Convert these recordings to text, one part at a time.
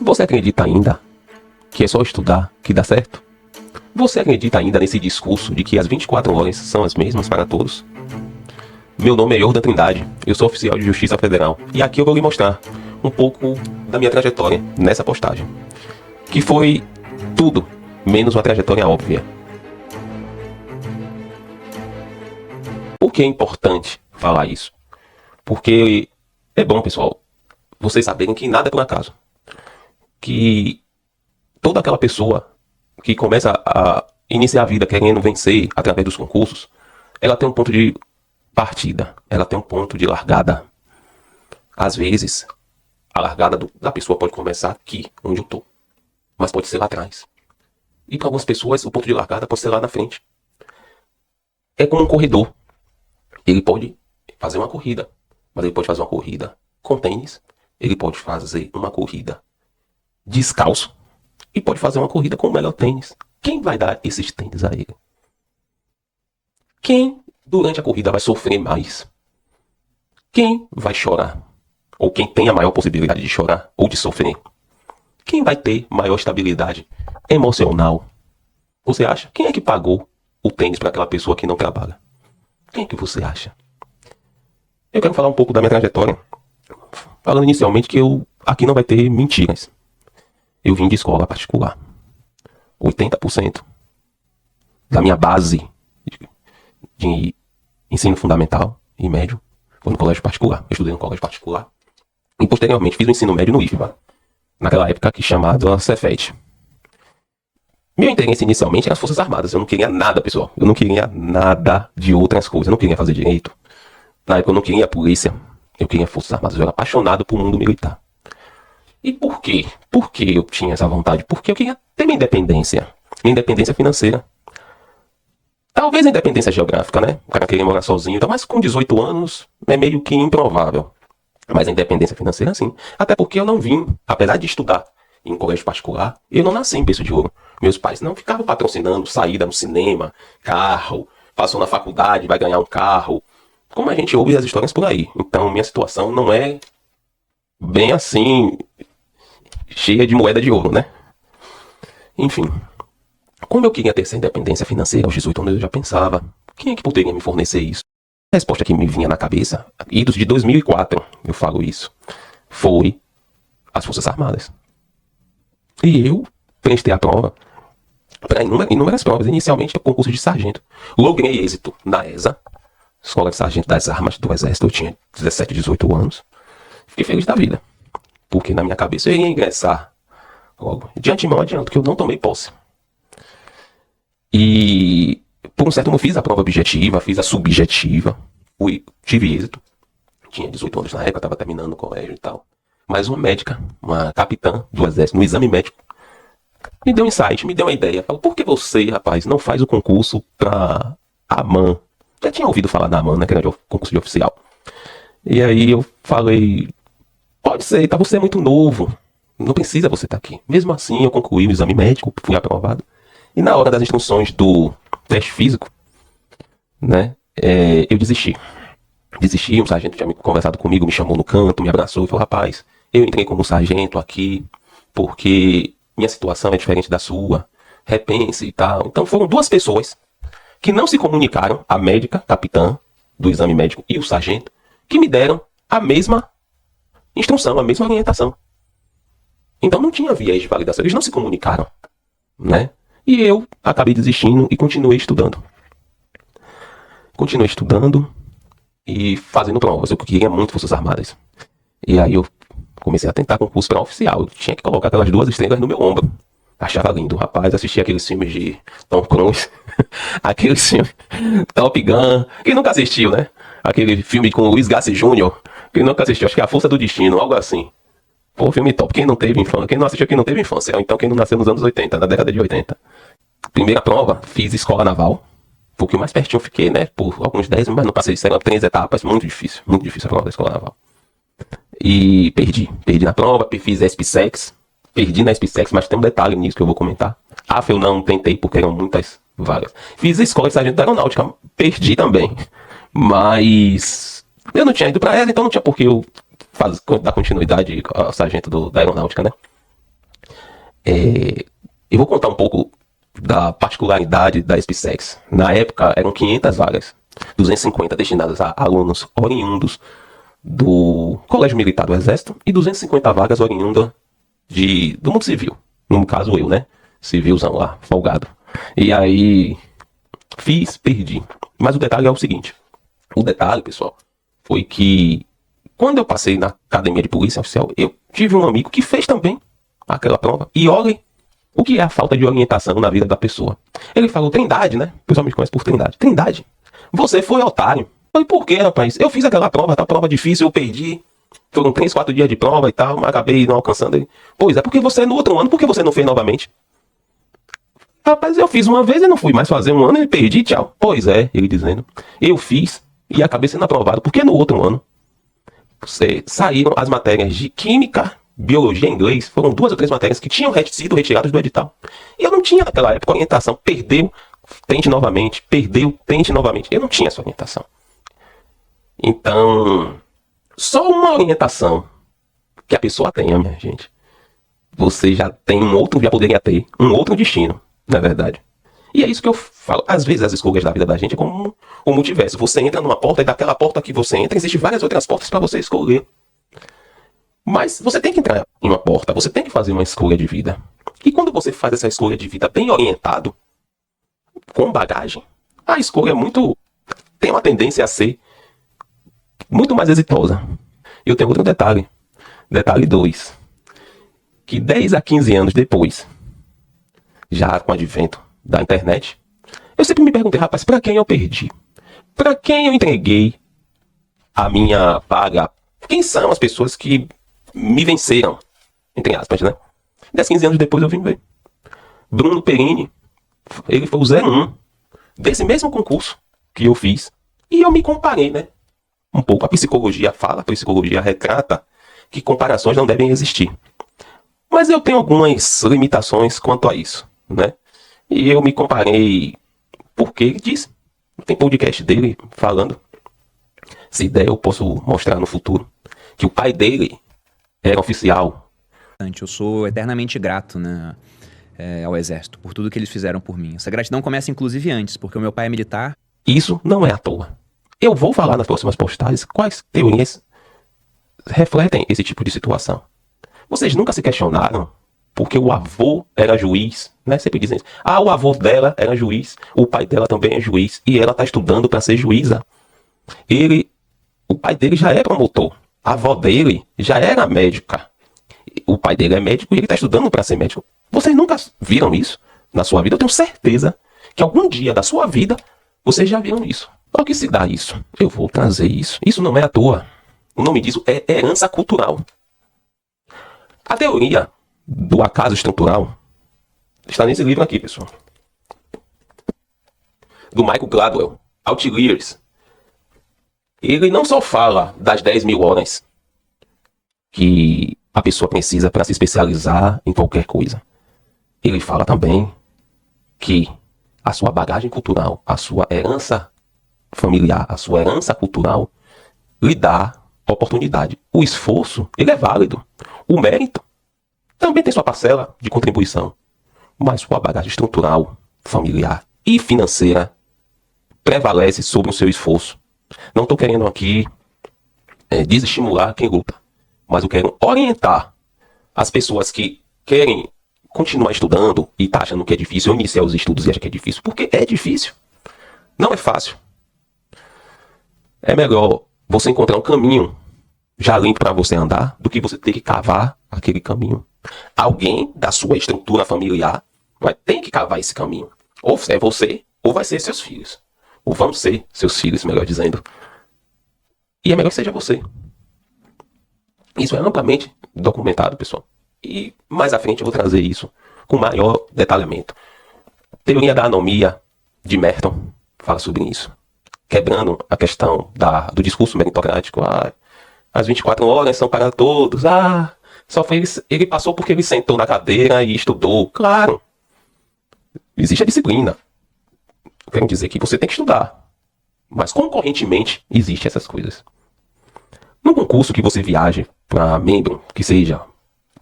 Você acredita ainda que é só estudar que dá certo? Você acredita ainda nesse discurso de que as 24 horas são as mesmas para todos? Meu nome é Jordan Trindade, eu sou oficial de Justiça Federal e aqui eu vou lhe mostrar um pouco da minha trajetória nessa postagem, que foi tudo menos uma trajetória óbvia. Por que é importante falar isso? Porque é bom, pessoal, vocês saberem que nada é por acaso. Que toda aquela pessoa que começa a iniciar a vida querendo vencer através dos concursos, ela tem um ponto de partida, ela tem um ponto de largada. Às vezes, a largada da pessoa pode começar aqui, onde eu tô, mas pode ser lá atrás. E para algumas pessoas, o ponto de largada pode ser lá na frente. É como um corredor. Ele pode fazer uma corrida, mas ele pode fazer uma corrida com tênis, ele pode fazer uma corrida descalço e pode fazer uma corrida com o melhor tênis. Quem vai dar esses tênis a ele? Quem durante a corrida vai sofrer mais? Quem vai chorar? Ou quem tem a maior possibilidade de chorar ou de sofrer? Quem vai ter maior estabilidade emocional? Você acha? Quem é que pagou o tênis para aquela pessoa que não trabalha? Quem é que você acha? Eu quero falar um pouco da minha trajetória, falando inicialmente que aqui não vai ter mentiras. Eu vim de escola particular. 80% da minha base de ensino fundamental e médio foi no colégio particular. Eu estudei no colégio particular. E posteriormente fiz o ensino médio no IFBA, naquela época que chamado Cefet. Meu interesse inicialmente era as Forças Armadas. Eu não queria nada, pessoal. Eu não queria nada de outras coisas. Eu não queria fazer direito. Na época eu não queria a polícia. Eu queria Forças Armadas. Eu era apaixonado por mundo militar. E por quê? Por que eu tinha essa vontade? Porque eu queria ter minha independência. Minha independência financeira. Talvez a independência geográfica, né? O cara queria morar sozinho. Então, mas com 18 anos é meio que improvável. Mas a independência financeira, sim. Até porque eu não vim, apesar de estudar em colégio particular, eu não nasci em berço de ouro. Meus pais não ficavam patrocinando saída no cinema, carro, passou na faculdade, vai ganhar um carro. Como a gente ouve as histórias por aí. Então, minha situação não é bem assim, cheia de moeda de ouro, né? Enfim, como eu queria ter essa independência financeira, aos 18 anos eu já pensava, quem é que poderia me fornecer isso? A resposta que me vinha na cabeça, idos de 2004, eu falo isso, foi as Forças Armadas. E eu prestei a prova para inúmeras provas, inicialmente o concurso de sargento. Logrei êxito na ESA, Escola de Sargento das Armas do Exército, eu tinha 17, 18 anos. Fiquei feliz da vida, porque na minha cabeça eu ia ingressar logo. De antemão adianto que eu não tomei posse. E por um certo momento fiz a prova objetiva, fiz a subjetiva, tive êxito. Tinha 18 anos na época, estava terminando o colégio e tal. Mas uma médica, uma capitã do Exército, no exame médico, me deu um insight, me deu uma ideia. Falou, por que você, rapaz, não faz o concurso pra AMAN? Já tinha ouvido falar da AMAN, né, que era o concurso de oficial. E aí eu falei, pode ser, tá, você é muito novo, não precisa você estar aqui. Mesmo assim, eu concluí o exame médico, fui aprovado. E na hora das instruções do teste físico, né, eu desisti. Desisti, um sargento tinha conversado comigo, me chamou no canto, me abraçou e falou, rapaz, eu entrei como sargento aqui porque minha situação é diferente da sua, repense e tal. Então foram duas pessoas que não se comunicaram, a médica, capitã do exame médico e o sargento, que me deram a mesma instrução, a mesma orientação. Então não tinha viés de validação, eles não se comunicaram, né? E eu acabei desistindo e continuei estudando. Continuei estudando e fazendo provas. Eu queria muito Forças Armadas. E aí eu comecei a tentar concurso para oficial. Eu tinha que colocar aquelas 2 estrelas no meu ombro. Achava lindo, rapaz. Assistia aqueles filmes de Tom Cruise. Aqueles filmes Top Gun. Quem nunca assistiu, né? Aquele filme com Luiz Garcia Jr. Quem nunca assistiu? Acho que é A Força do Destino, algo assim. Pô, filme top. Quem não teve infância? Quem não assistiu, quem não teve infância. Ou então quem não nasceu nos anos 80, na década de 80. Primeira prova, fiz escola naval. Foi o que mais pertinho eu fiquei, né? Por alguns 10, mas não passei. Eram 3 etapas. Muito difícil a prova da escola naval. E perdi na prova, fiz SPSEX. Perdi na SPSEX, mas tem um detalhe nisso que eu vou comentar. Eu não tentei porque eram muitas vagas. Fiz a escola de sargento da aeronáutica. Perdi também. Mas eu não tinha ido pra ela, então não tinha por que eu dar continuidade ao sargento da aeronáutica, né? Eu vou contar um pouco da particularidade da SpaceX. Na época eram 500 vagas, 250 destinadas a alunos oriundos do Colégio Militar do Exército e 250 vagas oriundas do mundo civil. No caso eu, né? Civilzão lá, folgado. E aí, perdi. Mas o detalhe é o seguinte. O detalhe, pessoal, foi que quando eu passei na academia de polícia oficial, eu tive um amigo que fez também aquela prova. E olhem o que é a falta de orientação na vida da pessoa. Ele falou, Trindade, né? O pessoal me conhece por Trindade. Trindade, você foi otário. Eu falei, por quê, rapaz? Eu fiz aquela prova, tá prova difícil, eu perdi. Foram 3, 4 dias de prova e tal, mas acabei não alcançando ele. Pois é, porque você no outro ano, por que você não fez novamente? Rapaz, eu fiz uma vez e não fui mais fazer um ano e perdi, tchau. Pois é, ele dizendo. Eu fiz e acabei sendo aprovado, porque no outro ano saíram as matérias de Química, Biologia e Inglês. Foram 2 ou 3 matérias que tinham sido retiradas do edital. E eu não tinha naquela época orientação. Perdeu, tente novamente. Perdeu, tente novamente. Eu não tinha essa orientação. Então, só uma orientação que a pessoa tenha, minha gente, você já tem já poderia ter um outro destino, na verdade. E é isso que eu falo. Às vezes as escolhas da vida da gente é como o multiverso. Você entra numa porta e daquela porta que você entra, existem várias outras portas para você escolher. Mas você tem que entrar em uma porta, você tem que fazer uma escolha de vida. E quando você faz essa escolha de vida bem orientado, com bagagem, a escolha tem uma tendência a ser muito mais exitosa. E eu tenho outro detalhe. Detalhe 2. Que 10 a 15 anos depois, já com o advento da internet, eu sempre me perguntei, rapaz, pra quem eu perdi? Pra quem eu entreguei a minha vaga? Quem são as pessoas que me venceram? Entre aspas, né? 10, 15 anos depois eu vim ver. Bruno Perini, ele foi o 01 desse mesmo concurso que eu fiz. E eu me comparei, né? Um pouco. A psicologia fala, a psicologia retrata que comparações não devem existir. Mas eu tenho algumas limitações quanto a isso, né? E eu me comparei porque ele disse. Tem podcast dele falando. Se der, eu posso mostrar no futuro que o pai dele era oficial. Eu sou eternamente grato, né, ao Exército, por tudo que eles fizeram por mim. Essa gratidão começa inclusive antes, porque o meu pai é militar. Isso não é à toa. Eu vou falar nas próximas postagens quais teorias refletem esse tipo de situação. Vocês nunca se questionaram porque o avô era juiz, né? Sempre dizem isso. Ah, o avô dela era juiz, o pai dela também é juiz e ela está estudando para ser juíza. O pai dele já é promotor, a avó dele já era médica. O pai dele é médico e ele está estudando para ser médico. Vocês nunca viram isso na sua vida? Eu tenho certeza que algum dia da sua vida vocês já viram isso. Para que se dá isso? Eu vou trazer isso. Isso não é à toa. O nome disso é herança cultural. A teoria do acaso estrutural está nesse livro aqui, pessoal. Do Michael Gladwell, Outliers. Ele não só fala das 10.000 horas que a pessoa precisa para se especializar em qualquer coisa. Ele fala também que a sua bagagem cultural, a sua herança familiar, a sua herança cultural lhe dá oportunidade. O esforço, ele é válido. O mérito também tem sua parcela de contribuição. Mas sua bagagem estrutural, familiar e financeira prevalece sobre o seu esforço. Não estou querendo aqui desestimular quem luta, mas eu quero orientar as pessoas que querem continuar estudando e tá achando que é difícil, ou iniciar os estudos e acha que é difícil, porque é difícil. Não é fácil. É melhor você encontrar um caminho já limpo para você andar do que você ter que cavar aquele caminho. Alguém da sua estrutura familiar vai ter que cavar esse caminho. Ou é você, ou vai ser seus filhos. Ou vão ser seus filhos, melhor dizendo. E é melhor que seja você. Isso é amplamente documentado, pessoal. E mais à frente eu vou trazer isso com maior detalhamento. Teoria da anomia de Merton fala sobre isso. Quebrando a questão do discurso meritocrático. As 24 horas são para todos. Só foi ele passou porque ele sentou na cadeira e estudou. Claro. Existe a disciplina. Quero dizer que você tem que estudar. Mas concorrentemente existem essas coisas. No concurso que você viaje para membro, que seja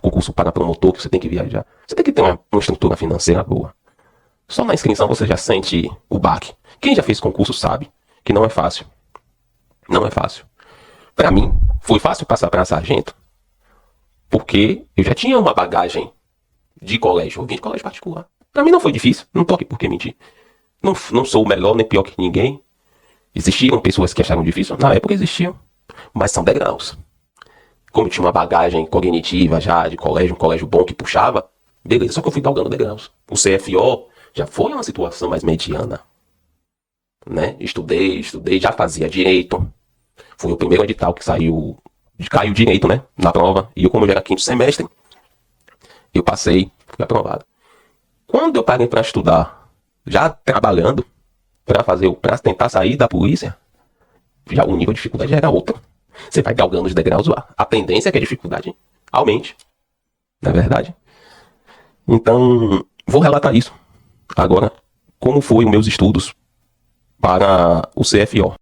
concurso para promotor, que você tem que viajar. Você tem que ter uma estrutura financeira boa. Só na inscrição você já sente o baque. Quem já fez concurso sabe que não é fácil. Não é fácil. Para mim, foi fácil passar para sargento, porque eu já tinha uma bagagem de colégio. Eu vim de colégio particular. Para mim não foi difícil. Não tô aqui por que mentir. Não sou melhor nem pior que ninguém. Existiam pessoas que acharam difícil? Na época existiam. Mas são degraus. Como eu tinha uma bagagem cognitiva já de colégio, um colégio bom que puxava, beleza, só que eu fui galgando degraus. O CFO já foi uma situação mais mediana. Né? Estudei, já fazia direito. Foi o primeiro edital que caiu direito, né? Na prova. E eu, como eu já era quinto semestre, eu passei, fui aprovado. Quando eu parei para estudar, já trabalhando, para tentar sair da polícia, já o nível de dificuldade já era outro. Você vai galgando os degraus lá. A tendência é que a dificuldade aumente. Não é verdade? Então, vou relatar isso agora. Como foi os meus estudos para o CFO.